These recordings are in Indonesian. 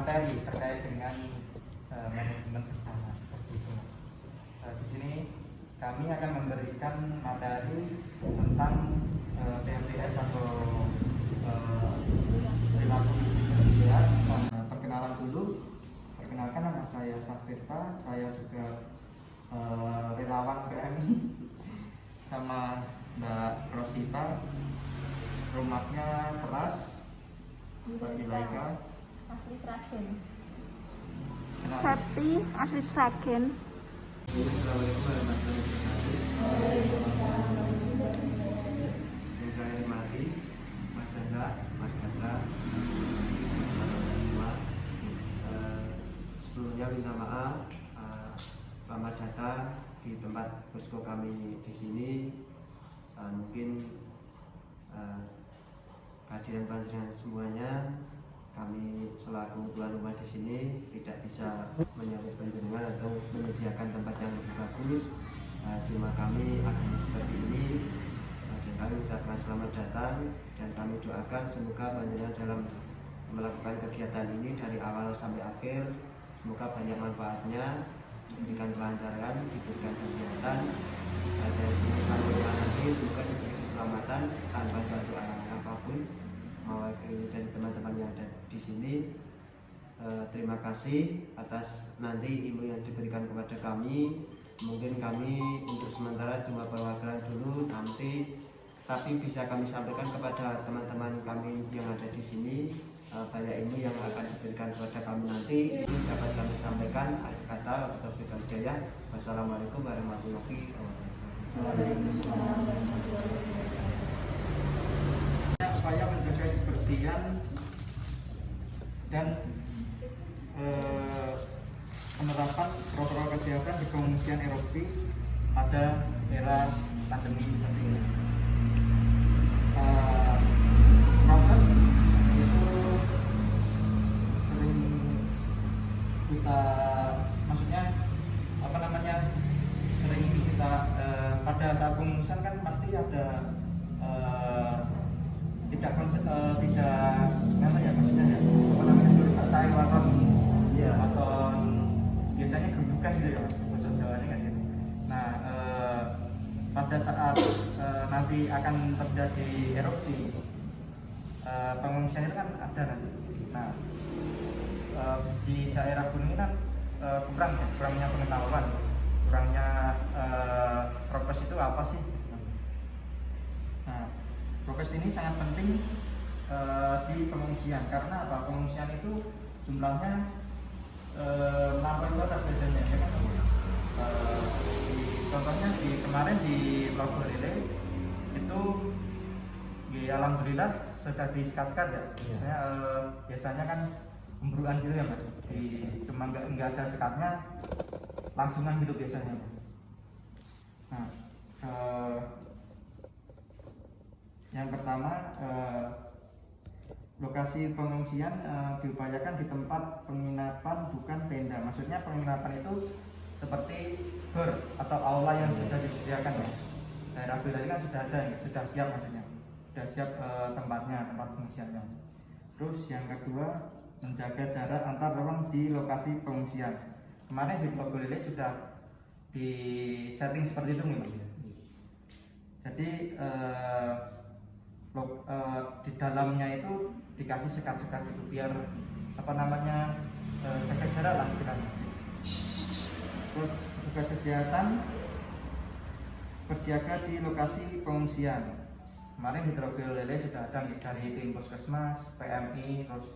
materi terkait dengan manajemen bencana seperti itu. Di sini kami akan memberikan materi tentang PMTS atau perilaku sehat. Perkenalan dulu. Perkenalkan, nama saya Safirta, saya juga relawan PMI sama Mbak Rosita. Rumahnya keras bagi Laika. Asli Sragen. Septi asli Sragen. Assalamualaikum warahmatullahi wabarakatuh. Yang saya hormati Mas Hendra, Mas Gatra, semua. Sebelumnya minta maaf, selamat datang di tempat posko kami di sini. Mungkin kehadiran panjenengan semuanya, kami selaku tuan rumah di sini tidak bisa menyambut panjenengan atau menyediakan tempat yang lebih bagus. Cuma kami adanya seperti ini, dan kami ucapkan selamat datang dan kami doakan semoga panjenengan dalam melakukan kegiatan ini dari awal sampai akhir semoga banyak manfaatnya, diberikan kelancaran, diberikan kesehatan, dari sini sampai nanti semoga diberi keselamatan tanpa suatu halangan apapun. Mewakili dari teman-teman yang ada di sini, terima kasih atas nanti ilmu yang diberikan kepada kami. Mungkin kami untuk sementara cuma perwakilan dulu, nanti tapi bisa kami sampaikan kepada teman-teman kami yang ada di sini. Banyak ilmu yang akan diberikan kepada kami nanti, ini dapat kami sampaikan. Akhir kata, Taufiq Hidayah. Wassalamualaikum warahmatullahi wabarakatuh. Supaya menjaga kebersihan dan penerapan protokol kesehatan di pengungsian erupsi pada era pandemi seperti ini. Prokes itu sering kita, maksudnya sering kita pada saat pengungsian kan pasti ada tidak maksudnya ya tulisan sayur atau biasanya gerdukan gitu ya bahasa Jawanya kan gitu. Nah pada saat nanti akan terjadi erupsi pengungsian itu kan ada nanti. Nah di daerah gunung ini kan kurangnya pengetahuan, kurangnya prokes itu apa sih. Nah prokes ini sangat penting di pengungsian karena apa? Pengungsian itu jumlahnya melampaui batas biasanya, ya kan? Contohnya kemarin di Logorele itu, alhamdulillah sudah disekat-sekat ya. Biasanya kan pemburuan gitu ya, Mas. Cuma nggak ada sekatnya, langsungan gitu biasanya. Nah, yang pertama, lokasi pengungsian diupayakan di tempat penginapan bukan tenda. Maksudnya penginapan itu seperti ber atau aula yang sudah disediakan ya. Daerah Bela kan sudah ada, ya, sudah siap maksudnya, sudah siap tempat pengungsiannya. Terus yang kedua, menjaga jarak antar ruang di lokasi pengungsian. Kemarin di Pulau Lele sudah di setting seperti itu nih. Jadi di dalamnya itu dikasih sekat-sekat gitu biar jaga jarak lah kiranya. Terus petugas kesehatan bersiaga di lokasi pengungsian. Kemarin di Trogel Lele sudah ada dari tim Puskesmas, PMI, terus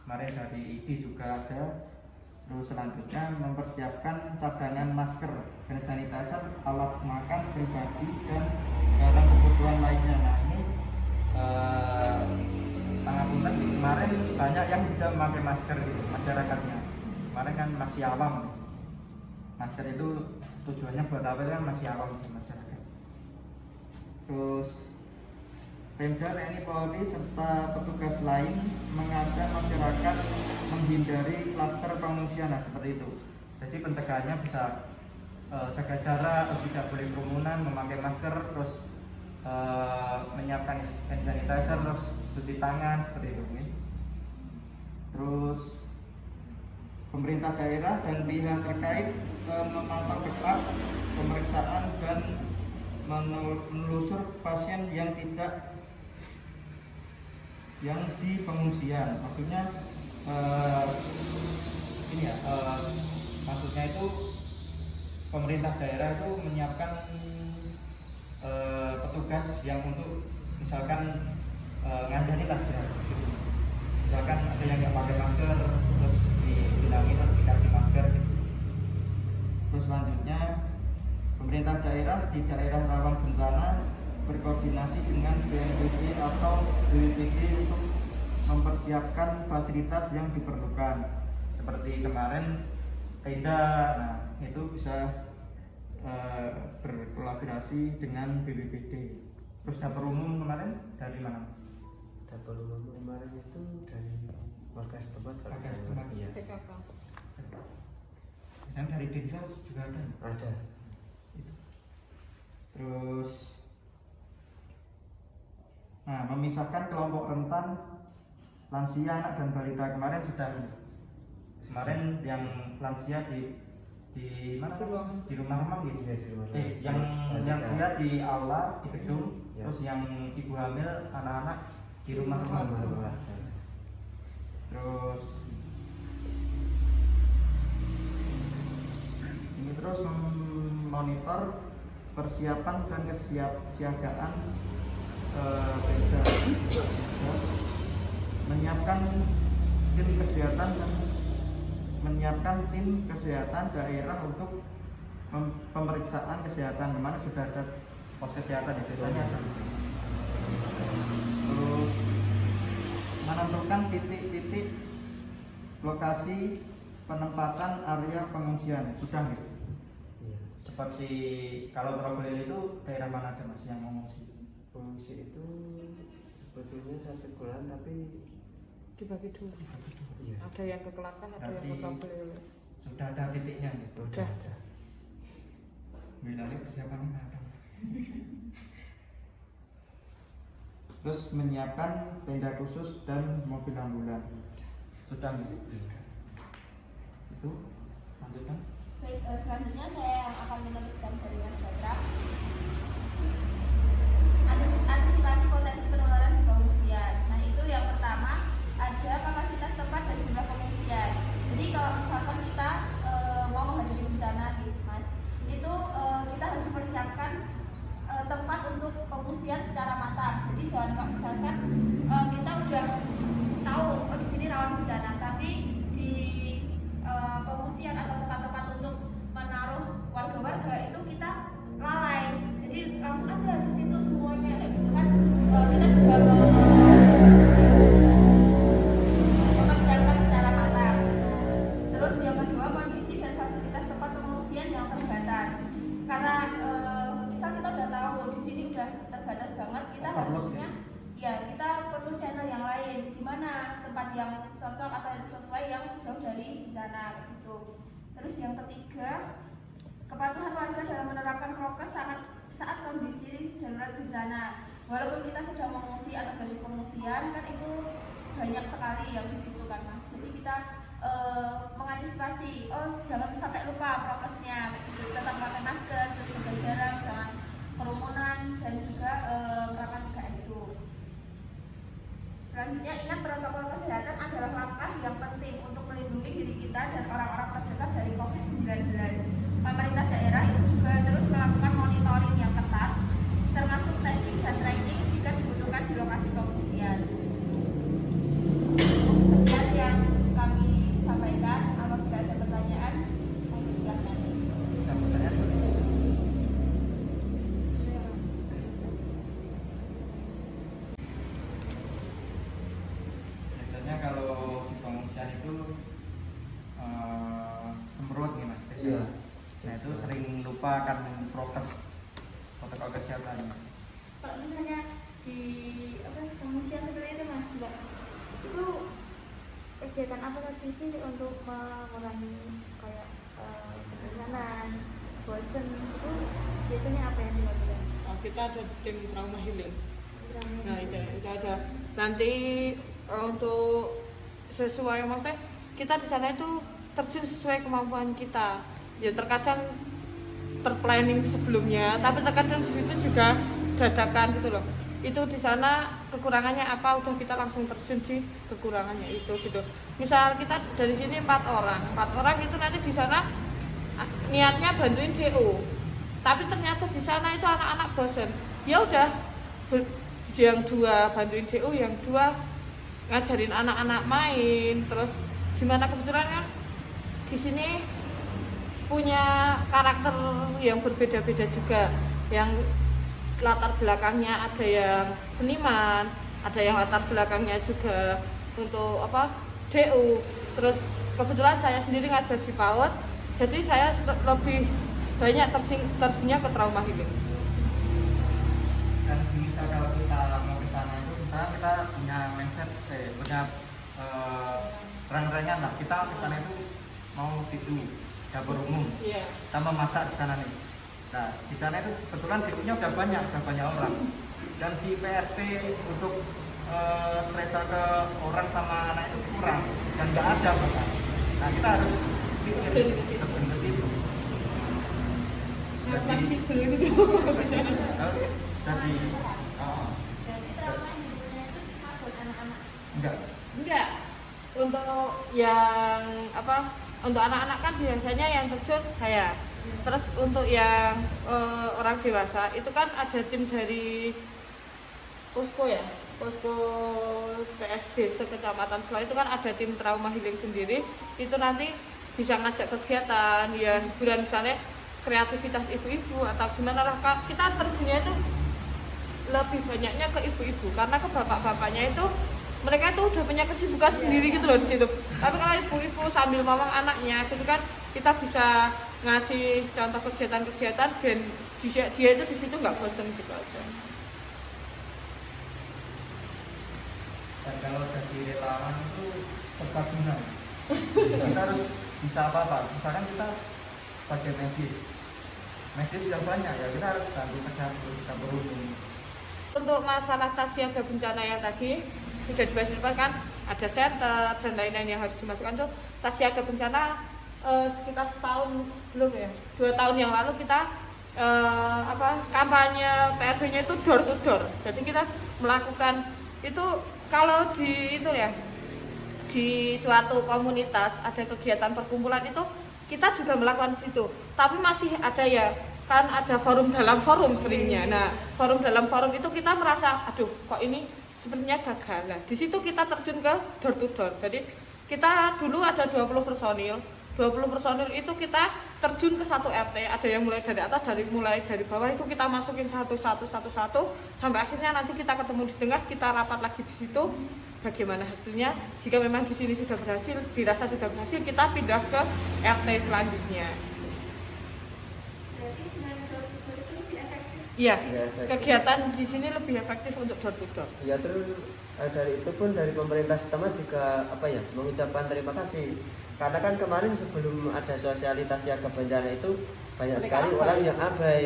kemarin dari ID juga ada. Terus selanjutnya mempersiapkan cadangan masker, hand sanitizer, alat makan pribadi dan barang kebutuhan lainnya. Nah ini pangapunten kemarin banyak yang tidak memakai masker gitu masyarakatnya. Kemarin kan masih awam. Masker itu tujuannya buat apa kan masih awam di masyarakat. Terus Pemda, TNI, Polri serta petugas lain mengajak masyarakat menghindari klaster pengungsian, nah seperti itu. Jadi pencegahannya bisa jaga jarak, terus tidak boleh kerumunan, memakai masker, terus menyiapkan hand sanitizer, terus cuci tangan seperti itu. Terus pemerintah daerah dan pihak terkait memantau ketat pemeriksaan dan menelusur pasien yang di pengungsian. Maksudnya maksudnya itu pemerintah daerah itu menyiapkan petugas yang untuk misalkan ngandani lah gitu. Misalkan ada yang nggak pakai masker terus dibilangin terus dikasih masker gitu. Terus selanjutnya pemerintah daerah di daerah rawan bencana berkoordinasi dengan BNPB atau BPBD untuk mempersiapkan fasilitas yang diperlukan. Seperti kemarin tenda, nah itu bisa berkolaborasi dengan BPBD. Terus dapur umum kemarin dari mana? Dapur umum kemarin itu dari warga setempat kalau Warga saya setempat. iya. PKK. Misalnya dari Dinsos juga ada. Ada. Terus memisahkan kelompok rentan, lansia, anak dan balita kemarin sudah. Kemarin yang lansia di mana? Di rumah gitu. Iya, di rumah. Yang lansia di aula di gedung, Ya. terus yang ibu hamil anak-anak di rumah. Terus ini terus memonitor persiapan dan kesiapsiagaan Pemda, menyiapkan tim kesehatan daerah untuk pemeriksaan kesehatan. Kemarin sudah ada pos kesehatan di desanya ada. Terus menentukan titik-titik lokasi penempatan area pengungsian sudah gitu. Iya. Seperti kalau Probolinggo itu daerah mana aja Mas yang mengungsi? Pengungsi itu sebetulnya 1 bulan tapi Dibagi dua. iya. Ada yang ke Kelakah, ada yang ke Berarti Probolinggo. sudah ada titiknya gitu. Udah. Nanti persiapannya ada. Terus menyiapkan tenda khusus dan mobil ambulan. Sudah gitu. Itu lanjutkan. Baik, selanjutnya saya akan meneruskan dari Mas Batra. Antisipasi potensi penularan di pengungsian. Nah, itu yang pertama ada kapasitas tempat dan jumlah pengungsian. Jadi kalau misalkan kita mau menghadapi bencana nih, Mas, itu kita harus mempersiapkan tempat untuk pengungsian secara matang. Jadi jangan kalau misalkan kita udah tahu di sini rawan bencana, tapi di pengungsian atau tempat-tempat untuk menaruh warga-warga itu kita lalai. Jadi langsung aja di situ semuanya kayak gitu kan. Kita juga mempersiapkan secara matang. Terus yang kedua, kondisi dan fasilitas tempat pengungsian yang terbatas. Karena misal kita udah tahu di sini udah terbatas banget, kita harusnya ya kita perlu channel yang lain, di mana tempat yang cocok atau yang sesuai yang jauh dari bencana gitu. Terus yang ketiga, kepatuhan warga dalam menerapkan prokes saat kondisi darurat bencana. Walaupun kita sedang mengungsi atau dari pengungsian kan itu banyak sekali yang di situ kan Mas. Jadi kita mengantisipasi, jangan sampai lupa prokesnya, gitu. Tetap pakai masker, terus jaga jarak, jangan kerumunan dan juga melakukan 3M itu. Selanjutnya, ingat protokol kesehatan adalah langkah yang penting untuk melindungi diri kita dan orang-orang terdekat dari COVID-19. Pemerintah daerah itu juga terus melakukan monitoring yang ketat, termasuk testing dan tracking jika dibutuhkan di lokasi pengungsian. Sekian yang kami sampaikan. Apabila ada pertanyaan, kami silakan. Ada pertanyaan? Biasanya kalau di pengungsian itu semprot nih Mas. Iya. Nah itu sering lupa akan prokes protokol kesehatan. Kalau misalnya di pengungsian seperti itu Mas, enggak, itu kegiatan apa saja sih untuk mengurangi kayak kebosanan, bosen itu biasanya apa yang dilakukan? Kita ada tim trauma healing. Nah, itu ada. Nanti untuk sesuai maksudnya kita di sana itu terjun sesuai kemampuan kita. Ya terkadang terplanning sebelumnya, tapi terkadang di situ juga dadakan gitu loh. Itu di sana kekurangannya apa, udah kita langsung terjun di kekurangannya itu gitu. Misal kita dari sini 4 orang itu nanti di sana niatnya bantuin DO, tapi ternyata di sana itu anak-anak bosen. Ya udah, yang 2 bantuin DO, yang 2 ngajarin anak-anak main. Terus gimana, kebetulan kan di sini punya karakter yang berbeda-beda juga, yang latar belakangnya ada yang seniman, ada yang latar belakangnya juga untuk DO. Terus kebetulan saya sendiri ngajar di PAUD, jadi saya lebih banyak terjunnya ke trauma healing. Dan misal kalau kita mau ke sana itu, misalnya kita punya mindset, punya rangkaian lah, kita ke sana itu mau itu dapur umum, Iya. kita memasak di sana nih. Nah, di sana itu kebetulan DU-nya udah banyak orang. Dan si PSP untuk stresa ke orang sama anak itu kurang dan nggak ada bahkan. Nah, kita harus Terjun ke situ. terjun ke situ. Fleksibel gitu. Jadi Jadi trauma hidupnya itu cuma buat anak-anak. Enggak. Untuk yang untuk anak-anak kan biasanya yang terjun saya. Terus untuk yang orang dewasa itu kan ada tim dari posko ya, posko PSD sekecamatan Sela itu kan ada tim trauma healing sendiri. Itu nanti bisa ngajak kegiatan ya, hiburan, misalnya kreativitas ibu-ibu atau gimana lah. Kita terjunnya itu lebih banyaknya ke ibu-ibu, karena ke bapak-bapaknya itu mereka itu udah punya kesibukan sendiri gitu loh di situ. Tapi kalau ibu-ibu sambil ngomong anaknya gitu kan, kita bisa ngasih contoh kegiatan-kegiatan dan dia itu di situ nggak bosen gitu aja. Dan kalau jadi relawan itu serbaguna. Kita harus bisa apa-apa. Misalkan kita sebagai medis yang banyak ya, kita harus bantu kita beruntung. Untuk masalah tas siaga bencana yang tadi sudah dibahas kan, ada center dan lain-lain yang harus dimasukkan tuh. Tas siaga bencana sekitar setahun belum ya, 2 tahun yang lalu kita kampanye PRB-nya itu door to door. Jadi kita melakukan itu kalau di itu ya, di suatu komunitas ada kegiatan perkumpulan itu kita juga melakukan di situ. Tapi masih ada ya, kan ada forum dalam forum seringnya. Nah, forum dalam forum itu kita merasa aduh kok ini sepertinya gagal. Nah, di situ kita terjun ke door to door. Jadi kita dulu ada 20 personil itu kita terjun ke satu RT, ada yang mulai dari atas, mulai dari bawah itu kita masukin satu sampai akhirnya nanti kita ketemu di tengah, kita rapat lagi di situ. Bagaimana hasilnya? Jika memang di sini sudah berhasil, dirasa sudah berhasil, kita pindah ke RT selanjutnya. Berarti dengan door to door itu lebih efektif. Iya, Lebih efektif. kegiatan di sini lebih efektif untuk door to door. Ya, terus dari itu pun dari pemerintah setempat juga mengucapkan terima kasih, karena kan kemarin sebelum ada sosialisasi siaga bencana itu banyak Mereka sekali abai. orang yang abai.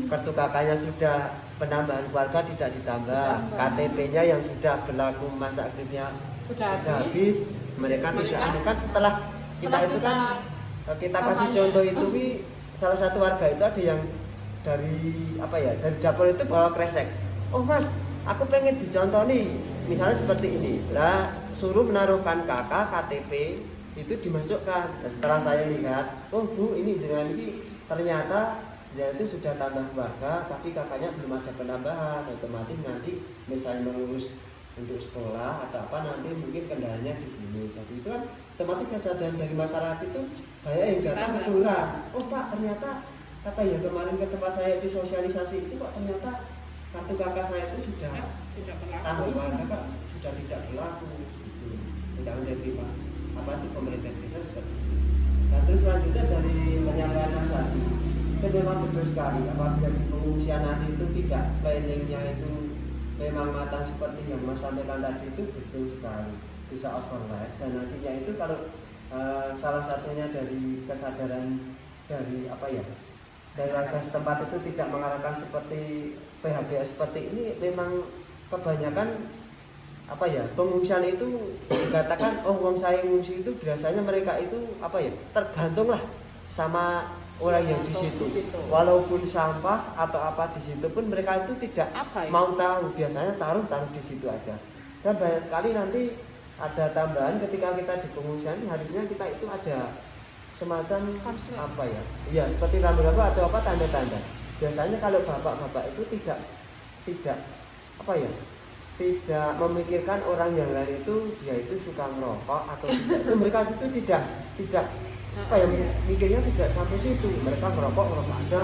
Kartu kakaknya sudah, penambahan keluarga tidak ditambah, KTP-nya yang sudah berlaku masa aktifnya Udah sudah habis. habis, mereka tidak Mereka- anu kan setelah kita itu kan kita kasih kampanye. contoh itu salah satu warga itu ada yang dari dari dapur itu bawa kresek. Oh mas, aku pengen dicontoh nih, misalnya seperti ini lah, suruh menaruhkan kakak KTP itu dimasukkan. Nah, setelah saya lihat, oh bu ini jenengan ini ternyata dia itu sudah tambah keluarga tapi kakaknya belum ada penambahan, otomatis nanti misalnya mengurus untuk sekolah atau apa nanti mungkin kendalanya di sini. Jadi itu kan otomatis kesadaran dari masyarakat itu banyak yang datang ke lurah. Oh pak, ternyata kemarin ke tempat saya itu sosialisasi itu pak, ternyata kartu kakak saya itu sudah Tidak berlaku. tambah keluarga pak, sudah tidak berlaku. Tidak menjadi pak itu pemerintah desa seperti itu. Nah terus selanjutnya dari penyampaian Mas Adi, itu memang betul sekali apabila di pengungsian nanti itu tidak planningnya itu memang matang seperti yang Mas sampaikan tadi, itu betul sekali bisa override. Dan nantinya itu kalau salah satunya dari kesadaran dari dari warga setempat itu tidak mengarahkan seperti PHBS seperti ini, memang kebanyakan apa ya, pengungsian itu dikatakan oh wong saya ngungsi itu biasanya mereka itu apa ya, tergantung lah sama orang yang di situ. Walaupun sampah atau apa di situ pun mereka itu tidak Apa ya? mau tahu, biasanya taruh di situ aja. Dan banyak sekali nanti ada tambahan ketika kita di pengungsian, harusnya kita itu ada semacam Konslet. apa ya, iya seperti rambu-rambu atau apa tanda-tanda. Biasanya kalau bapak-bapak itu tidak apa ya, tidak memikirkan orang yang lain itu dia itu suka ngerokok atau tidak, itu mereka itu tidak apa ya, mikirnya tidak sampai situ, mereka ngerokok aja.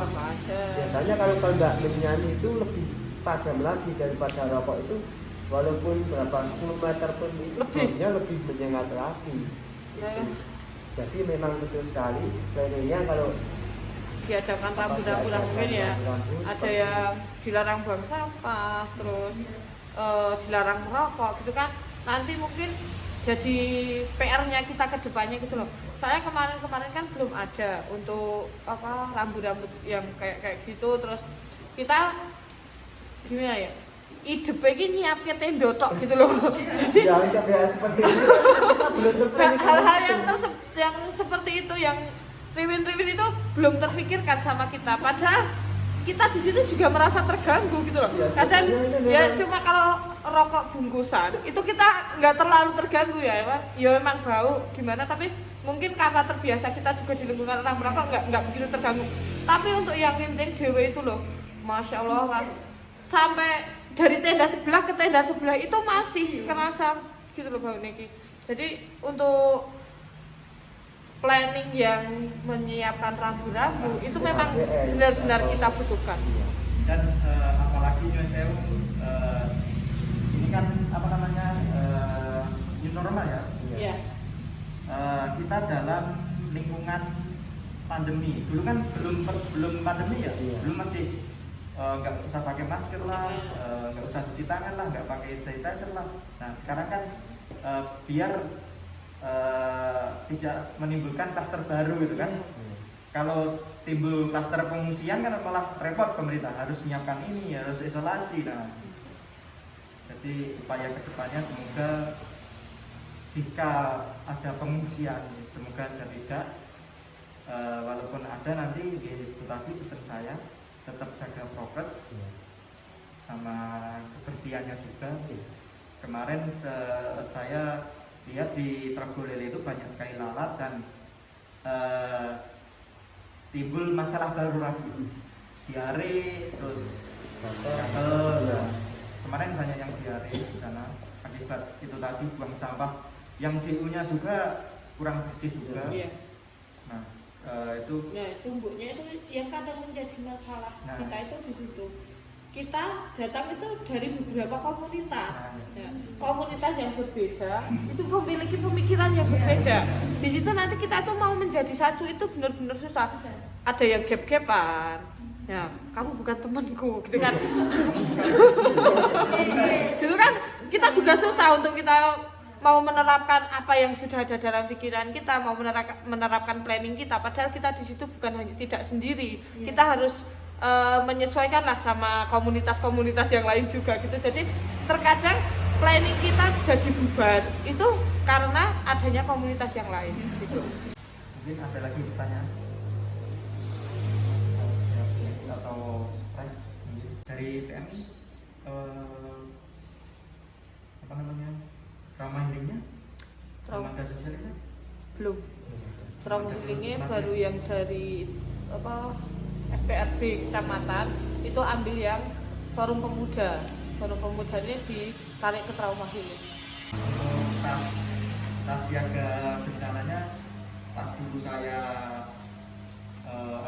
Biasanya kalau mbak menyanyi itu lebih tajam lagi daripada rokok itu, walaupun berapa 10 meter pun itu baunya lebih menyengat lagi. Ya. Jadi memang betul sekali planningnya kalau Diadakan rambu-rambu lah mungkin ya, ada yang dilarang buang sampah, terus dilarang merokok gitu kan, nanti mungkin jadi PR-nya kita ke depannya gitu loh. Saya kemarin kan belum ada untuk apa rambu-rambu yang kayak gitu, terus kita gimana ya, ide pengen nyiapnya tenda tok gitu loh. Jadi ya seperti itu kita belum terplanning hal-hal yang seperti itu, yang riwin-riwin itu belum terfikirkan sama kita, padahal kita di situ juga merasa terganggu gitu loh. Kadang ya cuma kalau rokok bungkusan itu kita nggak terlalu terganggu ya, emang bau gimana, tapi mungkin karena terbiasa kita juga di lingkungan orang merokok nggak begitu terganggu. Tapi untuk yang rinting dewe itu loh, masya Allah lah, sampai dari tenda sebelah ke tenda sebelah itu masih kerasa gitu loh bau Niki. Jadi untuk planning yang menyiapkan rambu-rambu itu memang benar-benar kita butuhkan. Dan apalagi Nyuwun Sewu, ini kan apa namanya, new normal ya. Iya. Kita dalam lingkungan pandemi. Dulu kan belum pandemi ya, belum masih nggak usah pakai masker lah, nggak usah cuci tangan lah, nggak pakai sanitizer lah. Nah sekarang kan biar tidak menimbulkan klaster baru gitu kan. Kalau timbul klaster pengungsian kan malah repot, pemerintah harus menyiapkan ini, harus isolasi. Nah, jadi upaya kedepannya semoga jika ada pengungsian, semoga tidak, walaupun ada nanti itu tadi pesan saya tetap jaga prokes sama kebersihannya juga. Kemarin saya lihat di Trogolele itu banyak sekali lalat dan timbul masalah baru lagi, diare, terus gatel. Ya. Kemarin banyak yang diare di sana akibat itu tadi buang sampah yang DU-nya juga kurang bersih juga. Iya. Nah itu. Nah tumbuknya itu yang kadang menjadi masalah kita itu di situ. Kita datang itu dari beberapa komunitas, komunitas yang berbeda itu memiliki pemikiran yang berbeda. Di situ nanti kita tuh mau menjadi satu itu benar-benar susah. Ada yang gap-gapan, ya kamu bukan temanku, gitu kan? Gitu kan? Kita juga susah untuk kita mau menerapkan apa yang sudah ada dalam pikiran kita, mau menerapkan planning kita. Padahal kita di situ bukan hanya tidak sendiri, kita harus menyesuaikan lah sama komunitas-komunitas yang lain juga gitu. Jadi terkadang planning kita jadi bubar itu karena adanya komunitas yang lain gitu. Mungkin ada lagi pertanyaan atau stres dari PMI, apa namanya, trauma healingnya belum ada sosialisasi? Belum. Trauma healingnya baru yang dari apa FPRB kecamatan itu ambil yang forum pemuda. Forum pemuda ini ditarik ke trauma healing. Untuk tas siaga bencananya, pas dulu saya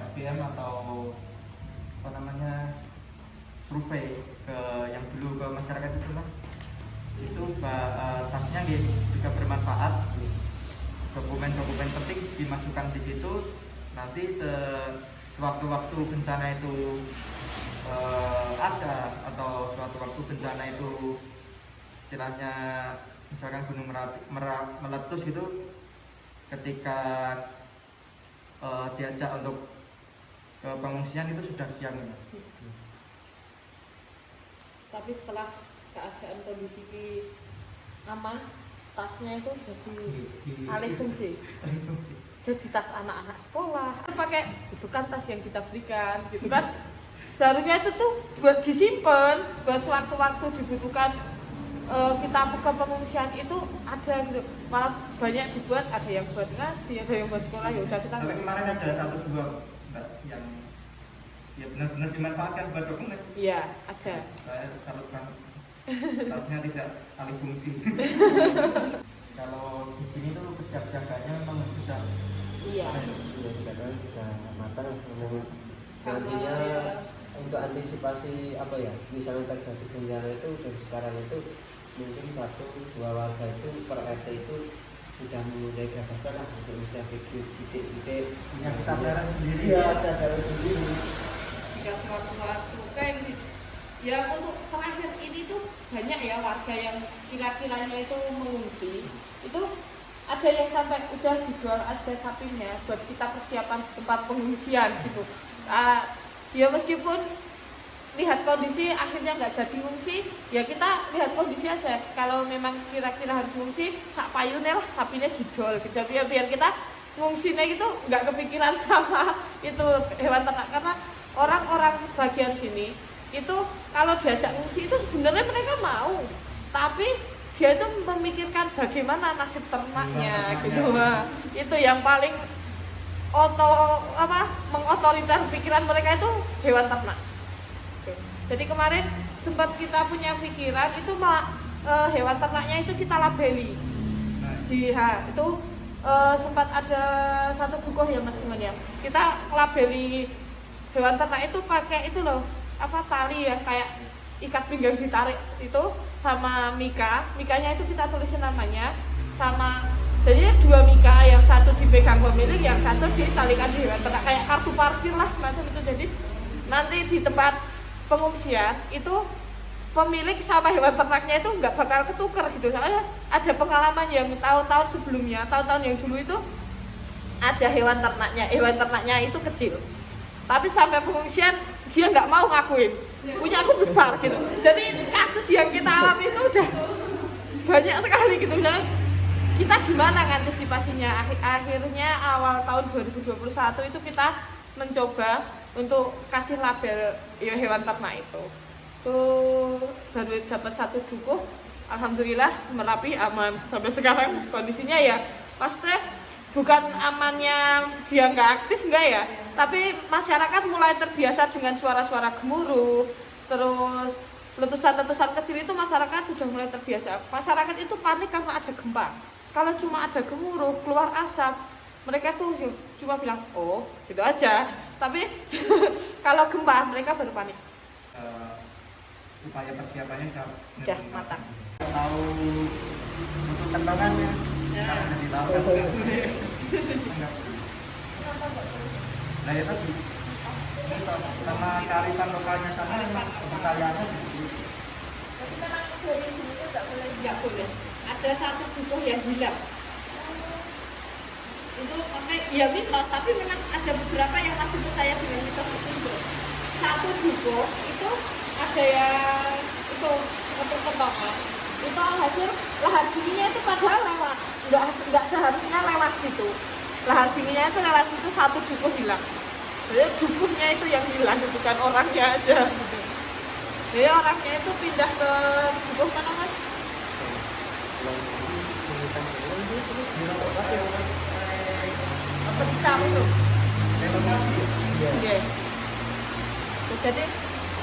SPM atau apa namanya survei ke yang dulu ke masyarakat itu mas, itu tasnya juga bermanfaat. Dokumen-dokumen penting dimasukkan di situ, nanti sewaktu-waktu bencana itu ada, atau suatu waktu bencana itu istilahnya misalkan gunung meletus gitu, ketika diajak untuk ke pengungsian itu sudah siap. Tapi setelah keadaan kondisi aman, tasnya itu jadi alih fungsi. Jadi tas anak-anak sekolah. Pakai itu kan tas yang kita berikan, gitu kan. Seharusnya itu tuh buat disimpan, buat sewaktu-waktu dibutuhkan kita ke pengungsian itu ada gitu. Malah banyak dibuat, ada yang buat ngaji, ada yang buat sekolah, ya udah kita. Tapi kemarin ada 1-2 Mbak yang ya benar-benar dimanfaatkan buat dokumen. Iya, ada. Saya salut banget. Tasnya tidak alih fungsi. Kalau di sini tuh kesiapsiagannya memang sudah. Iya. Sudah matang. Karena Nantinya untuk antisipasi apa ya, misalnya terjadi bencana itu dari sekarang itu mungkin 1-2 warga itu per RT itu sudah mulai gagasan lah untuk bisa bikin sidik-sidik Punya kesadaran sendiri. Iya, kesadaran sendiri. jika sewaktu-waktu kayak gitu. Ya untuk terakhir ini tuh banyak ya warga yang kira-kiranya itu mengungsi. Itu ada yang sampai udah dijual aja sapinya buat kita persiapan tempat pengungsian gitu. Ya meskipun lihat kondisi akhirnya nggak jadi ngungsi, ya kita lihat kondisi aja. Kalau memang kira-kira harus ngungsi, sak payune lah sapinya dijual gitu. Biar kita ngungsinya itu nggak kepikiran sama itu hewan ternak, karena orang-orang sebagian sini itu kalau diajak ngungsi itu sebenarnya mereka mau, tapi dia itu memikirkan bagaimana nasib ternaknya gitu. Wah, itu yang paling mengotoriter pikiran mereka itu hewan ternak. Jadi kemarin sempat kita punya pikiran itu hewan ternaknya itu kita labeli. Itu sempat ada satu buku ya Mas Iman ya. Kita labeli hewan ternak itu pakai itu loh, tali yang kayak ikat pinggang ditarik itu sama mikanya itu kita tulisin namanya, sama jadi 2 mika, yang satu dipegang pemilik, yang satu ditalikan di hewan ternak kayak kartu parkir lah semacam itu. Jadi nanti di tempat pengungsian itu pemilik sama hewan ternaknya itu nggak bakal ketukar gitu. Soalnya ada pengalaman yang tahun-tahun sebelumnya, tahun-tahun yang dulu itu ada hewan ternaknya itu kecil, tapi sampai pengungsian dia nggak mau ngakuin punya aku besar gitu. Jadi kasus yang kita alami itu udah banyak sekali gitu. Misalnya kita gimana ngantisipasinya, akhirnya awal tahun 2021 itu kita mencoba untuk kasih label ya hewan ternak itu. Tuh baru dapat 1 dukuh, alhamdulillah Merapi aman sampai sekarang. Kondisinya ya maksudnya bukan amannya dia nggak aktif enggak ya, tapi masyarakat mulai terbiasa dengan suara-suara gemuruh, terus letusan-letusan kecil itu masyarakat sudah mulai terbiasa. Masyarakat itu panik karena ada gempa. Kalau cuma ada gemuruh, keluar asap, mereka tuh cuma bilang oh gitu aja. Tapi kalau gempa mereka baru panik. Upaya persiapannya Udah matang. Tahu untuk kentongannya, karena dilakukan. Nah ya tadi, sama kearifan lokalnya sana memang kepercayaannya begitu. Jadi memang dari dulu itu nggak boleh. Ada 1 dukuh yang hilang. Itu ya mitos, tapi memang ada beberapa yang masih percaya dengan mitos itu. 1 dukuh itu ada yang itu untuk kentongan. Itu alhasil lahar dinginnya itu padahal lewat, nggak seharusnya lewat situ. Lahar dinginnya itu lewat situ, 1 dukuh hilang. Jadi dukuhnya itu yang hilang, bukan orangnya aja. Gitu. Jadi orangnya itu pindah ke dukuh mana Mas? Pencang itu. Iya. Jadi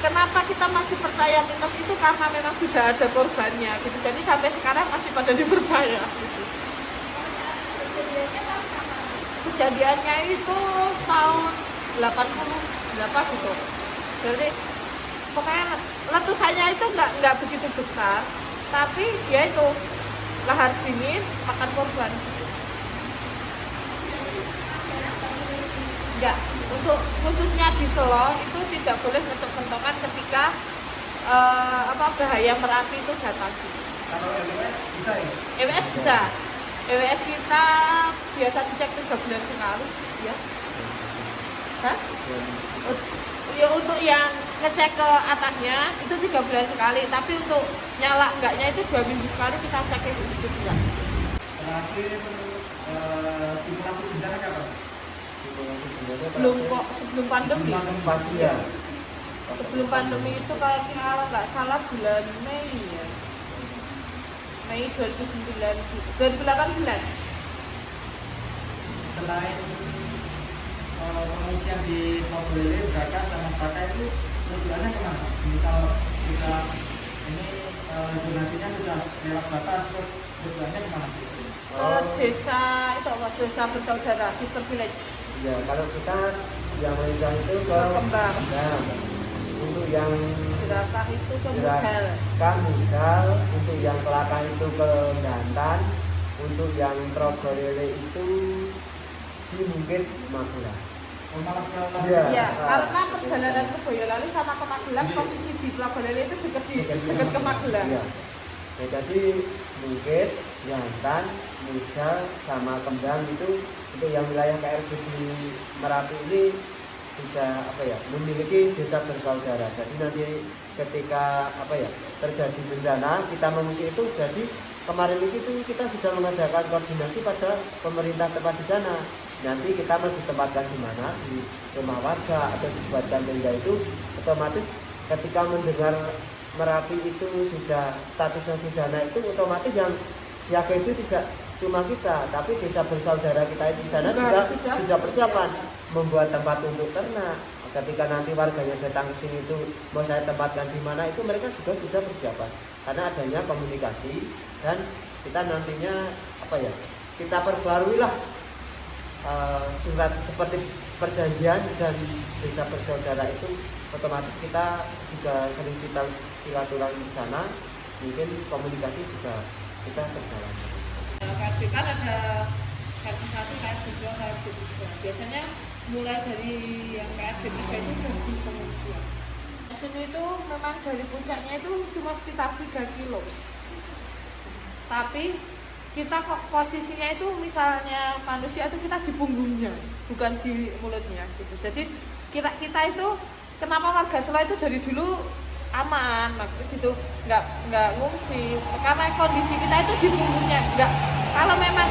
kenapa kita masih percaya mitos itu karena memang sudah ada korbannya gitu. Jadi sampai sekarang masih pada dipercaya gitu. Kejadiannya itu tahun 88 gitu. Jadi pokoknya letusannya itu nggak begitu besar, tapi ya itu lahar dingin makan korban. Enggak, untuk khususnya di Solo itu tidak boleh nutup kentongan ketika bahaya Merapi itu datang. Kalau EWS bisa ya? EWS bisa. EWS kita biasa dicek 3 bulan sekali ya. Hah? Ya untuk yang ngecek ke atasnya itu 3 bulan sekali, tapi untuk nyala enggaknya itu 2 minggu sekali kita cek itu juga. Terakhir simulasi bencana kapan? Belum kok, sebelum pandemi. Pasti ya. Sebelum pandemi itu kalau nggak salah bulan Mei ya. Mei 2018. Selain pengungsian di Mobilele, Braka sama Bata itu tujuannya kemana? Misal kita ini donasinya sudah lewat batas, terus tujuannya kemana? Ke desa itu apa? Desa bersaudara, Sister Village. Ya, kalau kita yang Malaysia itu ke Kembang. Nah, untuk yang Jerakah itu ke Mugal. Mugal, untuk yang Kelakah itu ke Bantan, untuk yang Trogorele itu di mungkin Madura. Oh, malah ke Iya. Ya, karena perjalanan ke Boyolali sama ke Magelang posisi di Trogorele itu dekat ke Magelang. Iya. Nah, jadi mungkin Bantan, Mugal sama Kembang itu untuk yang wilayah KRB di Merapi ini sudah memiliki desa bersaudara. Jadi nanti ketika terjadi bencana kita mengungsi itu, jadi kemarin itu kita sudah mengadakan koordinasi pada pemerintah tempat di sana. Nanti kita mau ditempatkan di mana, di rumah warga atau dibuatkan tenda, itu otomatis ketika mendengar Merapi itu sudah statusnya sudah naik, itu otomatis yang siaga itu tidak cuma kita, tapi desa bersaudara kita di sana juga sudah persiapan membuat tempat untuk ternak. Ketika nanti warganya datang ke sini itu mau saya tempatkan di mana, itu mereka juga sudah persiapan karena adanya komunikasi, dan kita nantinya kita perbaruilah surat seperti perjanjian dan desa bersaudara itu, otomatis kita juga sering silaturahmi di sana, mungkin komunikasi juga kita berjalan. KRB kan ada KRB 1, KRB 2, KRB 3. Biasanya mulai dari yang KRB 3 itu dari pengungsian. Di sini itu memang dari puncaknya itu cuma sekitar 3 kilo. Tapi kita kok posisinya itu misalnya manusia itu kita di punggungnya, bukan di mulutnya gitu. Jadi kita itu kenapa warga Sela itu dari dulu aman maksudnya gitu, nggak ngungsi karena kondisi kita itu di punggungnya. Nggak, kalau memang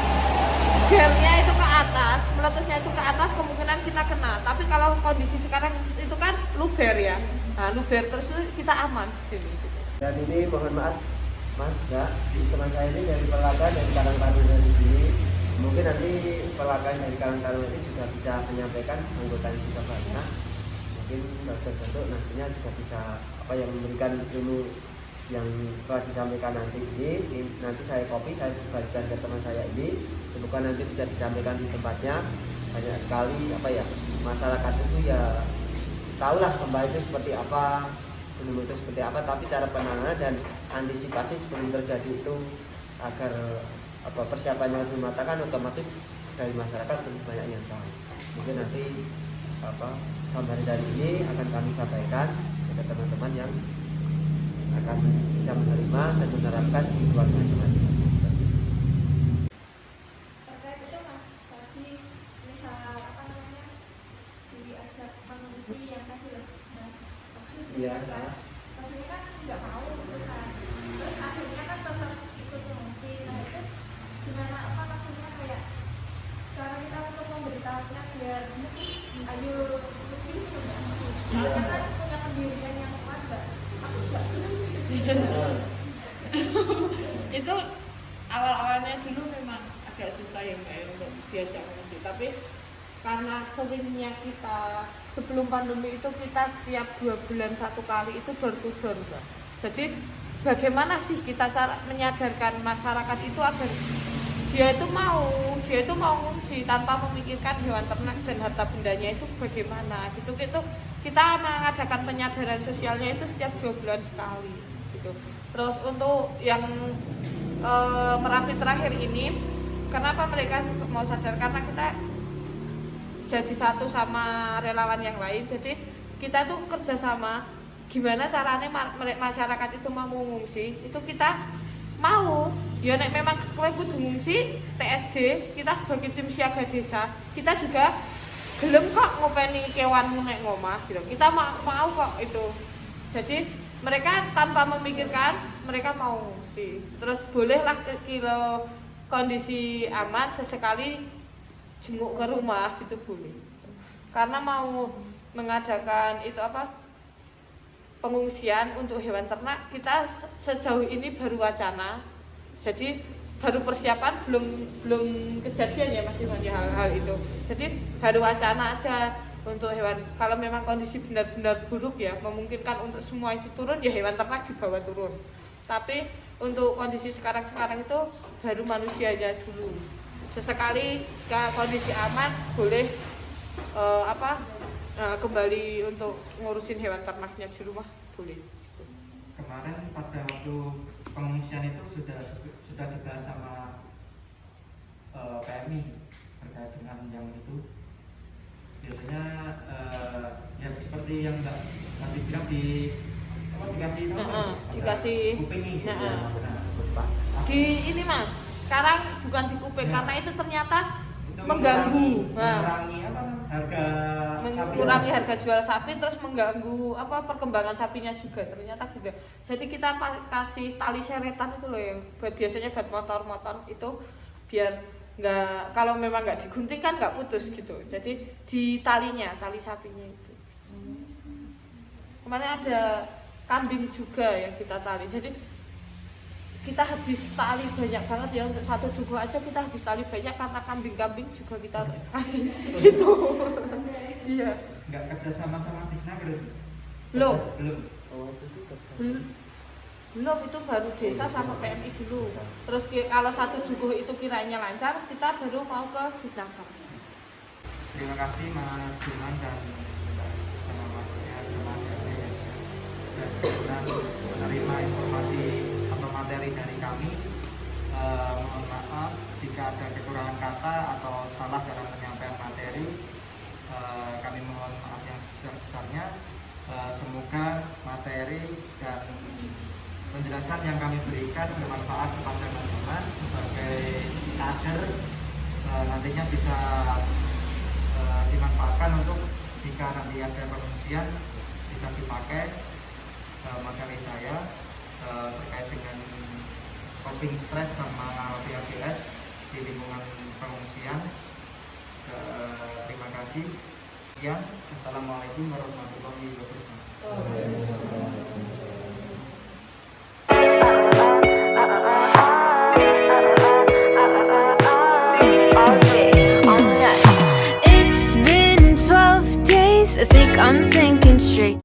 gernya itu ke atas, meletusnya itu ke atas, kemungkinan kita kena. Tapi kalau kondisi sekarang itu kan luber ya, nah luber terus itu kita aman di sini gitu. Dan ini mohon maaf Mas, teman saya ini dari Pelaka, dari Karang Taruna di sini. Mungkin nanti Pelaka dari Karang Taruna ini juga bisa menyampaikan, anggota yang juga banyak. Mungkin bentuk nantinya juga bisa yang memberikan ilmu yang telah disampaikan nanti ini. Nanti saya copy, saya bagikan ke teman saya ini. Semoga nanti bisa disampaikan di tempatnya. Banyak sekali masyarakat itu ya tahulah gempa itu seperti apa, gunung itu seperti apa, tapi cara penanganan dan antisipasi sebelum terjadi itu agar persiapannya lebih matang, otomatis dari masyarakat lebih banyak yang tahu. Mungkin nanti gambar dari ini akan kami sampaikan kepada teman-teman yang akan bisa menerima dan menerapkan di keluarga masing-masing. Terkait itu Mas, tadi misal diajak mengungsi yang tadi lah, Iya. maksudnya kan nggak mau gitu kan, terus akhirnya kan tetap ikut mengungsi. Nah itu gimana maksudnya kayak cara kita untuk memberitahunya biar ayo mengungsi gitu kan? Soalnya kan punya pendirian yang kuat mbak, aku juga Itu awal-awalnya dulu memang agak susah ya Mbak ya, untuk diajak mengungsi, tapi karena seringnya kita sebelum pandemi itu kita setiap 2 bulan 1 kali itu door to door Mbak. Jadi bagaimana sih kita cara menyadarkan masyarakat itu agar dia itu mau ngungsi tanpa memikirkan hewan ternak dan harta bendanya itu bagaimana gitu. Kita mengadakan penyadaran sosialnya itu setiap 2 bulan sekali gitu. Terus untuk yang Merapi terakhir ini, kenapa mereka mau sadar, karena kita jadi satu sama relawan yang lain. Jadi kita tuh kerjasama gimana caranya masyarakat itu mau mengungsi, itu kita mau ya nek memang kowe kudu ngungsi TSD, kita sebagai tim siaga desa kita juga gelem kok ngopeni kewanmu nek ngomah gitu. Kita mau kok itu. Jadi mereka tanpa memikirkan mereka mau ngungsi. Terus bolehlah ke kilo kondisi aman sesekali jenguk ke rumah gitu boleh. Karena mau mengadakan itu pengungsian untuk hewan ternak, kita sejauh ini baru wacana. Jadi baru persiapan, belum kejadian ya Mas Iwan ya hal-hal itu. Jadi baru wacana aja untuk hewan. Kalau memang kondisi benar-benar buruk ya, memungkinkan untuk semua itu turun ya hewan ternak dibawa turun. Tapi untuk kondisi sekarang itu baru manusianya dulu. Sesekali kondisi aman boleh kembali untuk ngurusin hewan ternaknya di rumah boleh. Kemarin pada waktu pengungsian itu sudah dibahas sama PMI terkait dengan yang itu. Biasanya ya seperti yang tadi bilang dikasih kuping gitu. Di ini Mas, sekarang bukan di kuping karena itu ternyata mengganggu, mengurangi harga jual sapi, terus mengganggu perkembangan sapinya juga ternyata gitu. Jadi kita kasih tali seretan itu loh yang biasanya buat motor itu biar nggak, kalau memang nggak digunting kan nggak putus gitu. Jadi di tali sapinya itu. Kemarin ada kambing juga yang kita tali. Jadi kita habis tali banyak banget ya, untuk satu jumbo aja kita habis tali banyak karena kambing-kambing juga kita kasih gitu. Iya. Nggak kerja sama Disnaker? Belum. Belum. Itu baru desa sama PMI dulu. Terus kalau satu jumbo itu kiranya lancar, kita baru mau ke Disnaker. Terima kasih Mas Juman dan sama Mas Ade sudah menerima informasi atau materi dari kami. Mohon maaf jika ada kekurangan kata atau salah dalam penyampaian materi. Kami mohon maaf yang sebesar-besarnya. Semoga materi dan penjelasan yang kami berikan bermanfaat kepada teman-teman sebagai kader, nantinya bisa dimanfaatkan untuk jika nanti ada pengungsian bisa dipakai materi saya terkait dengan coping stres sama PHBS di lingkungan pengungsian. Terima kasih. Sekian. Assalamualaikum warahmatullahi wabarakatuh. It's been 12 days, I think I'm thinking straight.